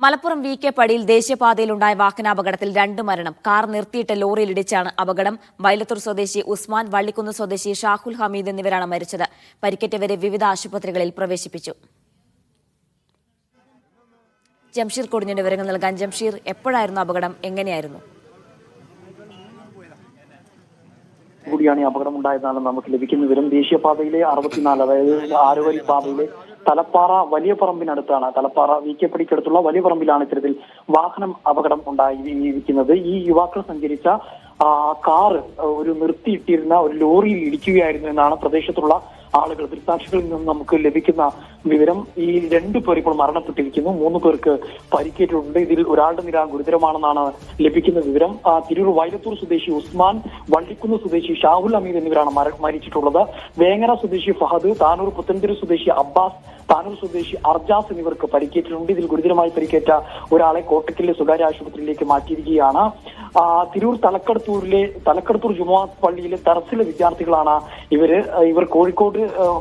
Malappuram VK. പടിയിൽ ദേശീയപാതയിലുണ്ടായ വാഹനാപകടത്തിൽ 2 മരണം. കാർ നിർത്തിയിട്ട ലോറിയിലിടിച്ചാണ് അപകടം. വൈലത്തൂർ സ്വദേശി ഉസ്മാൻ, വള്ളിക്കുന്ന് സ്വദേശി ഷാഹുൽ ഹമീദ് എന്നിവരാണ് മരിച്ചത്. പരിക്കേറ്റവരെ വിവിധ ആശുപത്രികളിൽ പ്രവേശിപ്പിച്ചു. ജംഷീർ കൊടിഞ്ഞിന്റെ വിവരങ്ങൾ നൽകാൻ. ജംഷീർ, എപ്പോഴായിരുന്നു അപകടം? എങ്ങനെയായിരുന്നു? കൂടിയാണ് ഈ അപകടം ഉണ്ടായതാണ് നമുക്ക് ലഭിക്കുന്ന വിവരം. ദേശീയപാതയിലെ 64, അതായത് ആറുവരി പാതയിലെ തലപ്പാറ വലിയ പറമ്പിനടുത്താണ്, തലപ്പാറ വി.കെ. പടിക്കടുത്തുള്ള വലിയ പറമ്പിലാണ് ഇത്തരത്തിൽ വാഹനം അപകടം ഉണ്ടായിരിക്കുന്നത്. ഈ യുവാക്കൾ സഞ്ചരിച്ച കാറ് ഒരു നിർത്തിയിട്ടിരുന്ന ഒരു ലോറിയിൽ ഇടിക്കുകയായിരുന്നു എന്നാണ് പ്രദേശത്തുള്ള ആളുകൾ, ദൃക്സാക്ഷികളിൽ നിന്ന് നമുക്ക് ലഭിക്കുന്ന വിവരം. ഈ 2 പേർ ഇപ്പോൾ മരണപ്പെട്ടിരിക്കുന്നു, 3 പേർക്ക് പരിക്കേറ്റിട്ടുണ്ട്. ഇതിൽ ഒരാളുടെ നില ഗുരുതരമാണെന്നാണ് ലഭിക്കുന്ന വിവരം. തിരൂർ വൈലത്തൂർ സ്വദേശി ഉസ്മാൻ, വള്ളിക്കുന്ന് സ്വദേശി ഷാഹുൽ ഹമീദ് എന്നിവരാണ് മരിച്ചിട്ടുള്ളത്. വേങ്ങര സ്വദേശി ഫഹദ്, താനൂർ പുത്തൻതെരു സ്വദേശി അബ്ബാസ്, താനൂർ സ്വദേശി അർജാസ് എന്നിവർക്ക് പരിക്കേറ്റിട്ടുണ്ട്. ഇതിൽ ഗുരുതരമായി പരിക്കേറ്റ ഒരാളെ കോട്ടക്കലിലെ സ്വകാര്യ ആശുപത്രിയിലേക്ക് മാറ്റിയിരിക്കുകയാണ്. തിരൂർ തലക്കടത്തൂർ ജുമുഅത്ത് പള്ളിയിലെ ദർസിലെ വിദ്യാർത്ഥികളാണ് ഇവർ കോഴിക്കോട്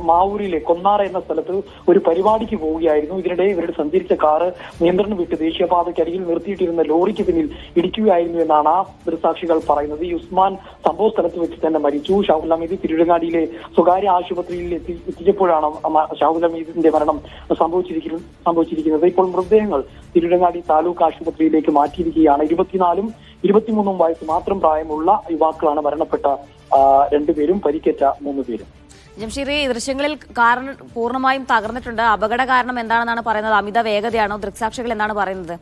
മാവൂരിലെ കൊന്നാറ എന്ന സ്ഥലത്ത് ഒരു പരിപാടിക്ക് പോവുകയായിരുന്നു. ഇതിനിടെ ഇവരുടെ സഞ്ചരിച്ച കാറ് നിയന്ത്രണം വിട്ട് ദേശീയപാതയ്ക്കരികിൽ നിർത്തിയിട്ടിരുന്ന ലോറിക്ക് പിന്നിൽ ഇടിക്കുകയായിരുന്നു എന്നാണ് ദൃക്സാക്ഷികൾ പറയുന്നത്. ഈ ഉസ്മാൻ സംഭവ സ്ഥലത്ത് വെച്ച് തന്നെ മരിച്ചു. ഷാഹുൽ ഹമീദ് തിരുവനങ്ങാടിയിലെ സ്വകാര്യ ആശുപത്രിയിൽ എത്തിച്ചപ്പോഴാണ് ഷാഹുൽ ഹമീദിന്റെ മരണം സംഭവിച്ചിരിക്കുന്നത്. ഇപ്പോൾ മൃതദേഹങ്ങൾ തിരുവനങ്ങാടി താലൂക്ക് ആശുപത്രിയിലേക്ക് മാറ്റിയിരിക്കുകയാണ്. 24ഉം 23ഉം വയസ്സ് മാത്രം പ്രായമുള്ള യുവാക്കളാണ് മരണപ്പെട്ട 2 പേരും, പരിക്കേറ്റ 3 പേരും. ജംഷീർ, ഈ ദൃശ്യങ്ങളിൽ കാർ പൂർണ്ണമായും തകർന്നിട്ടുണ്ട്. അപകട കാരണം എന്താണെന്നാണ് പറയുന്നത്? അമിത വേഗതയാണോ? ദൃക്സാക്ഷികൾ എന്താണ് പറയുന്നത്?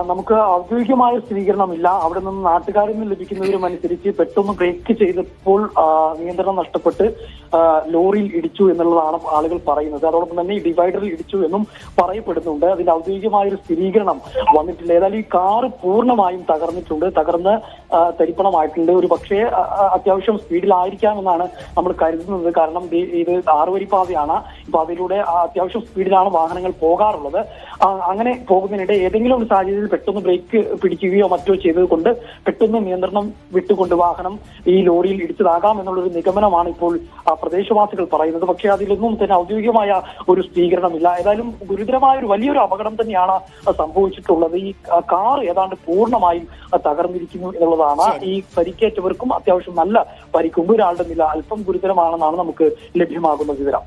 നമുക്ക് ഔദ്യോഗികമായ സ്ഥിരീകരണമില്ല. അവിടെ നിന്ന് നാട്ടുകാരിൽ നിന്ന് ലഭിക്കുന്നവരും അനുസരിച്ച് പെട്ടെന്ന് ബ്രേക്ക് ചെയ്തപ്പോൾ നിയന്ത്രണം നഷ്ടപ്പെട്ട് ലോറിയിൽ ഇടിച്ചു എന്നുള്ളതാണ് ആളുകൾ പറയുന്നത്. അതോടൊപ്പം തന്നെ ഈ ഡിവൈഡറിൽ ഇടിച്ചു എന്നും പറയപ്പെടുന്നുണ്ട്. അതിന്റെ ഔദ്യോഗികമായ ഒരു സ്ഥിരീകരണം വന്നിട്ടില്ല. ഏതായാലും ഈ കാറ് പൂർണ്ണമായും തകർന്ന് തരിപ്പണമായിട്ടുണ്ട്. ഒരു പക്ഷേ അത്യാവശ്യം സ്പീഡിലായിരിക്കാമെന്നാണ് നമ്മൾ കരുതുന്നത്. കാരണം ഇത് 6 വരി പാതയാണ്. ഈ പാതയിലൂടെ അത്യാവശ്യം സ്പീഡിലാണ് വാഹനങ്ങൾ പോകാറുള്ളത്. അങ്ങനെ പോകുന്നതിനിടെ ഏതെങ്കിലും ഒരു സാഹചര്യത്തിൽ പെട്ടെന്ന് ബ്രേക്ക് പിടിക്കുകയോ മറ്റോ ചെയ്തത് കൊണ്ട് പെട്ടെന്ന് നിയന്ത്രണം വിട്ടുകൊണ്ട് വാഹനം ഈ ലോറിയിൽ ഇടിച്ചതാകാം എന്നുള്ളൊരു നിഗമനമാണ് ഇപ്പോൾ പ്രദേശവാസികൾ പറയുന്നത്. പക്ഷേ അതിലൊന്നും തന്നെ ഔദ്യോഗികമായ ഒരു സ്ഥിരീകരണമില്ല. ഏതായാലും ഗുരുതരമായ ഒരു വലിയൊരു അപകടം തന്നെയാണ് സംഭവിച്ചിട്ടുള്ളത്. ഈ കാർ ഏതാണ്ട് പൂർണ്ണമായും തകർന്നിരിക്കുന്നു എന്നുള്ളതാണ്. ഈ പരിക്കേറ്റവർക്കും അത്യാവശ്യം നല്ല പരിക്കുണ്ട്. ഒരാളുടെ നില അല്പം ഗുരുതരമാണെന്നാണ് നമുക്ക് ലഭ്യമാകുന്ന വിവരം.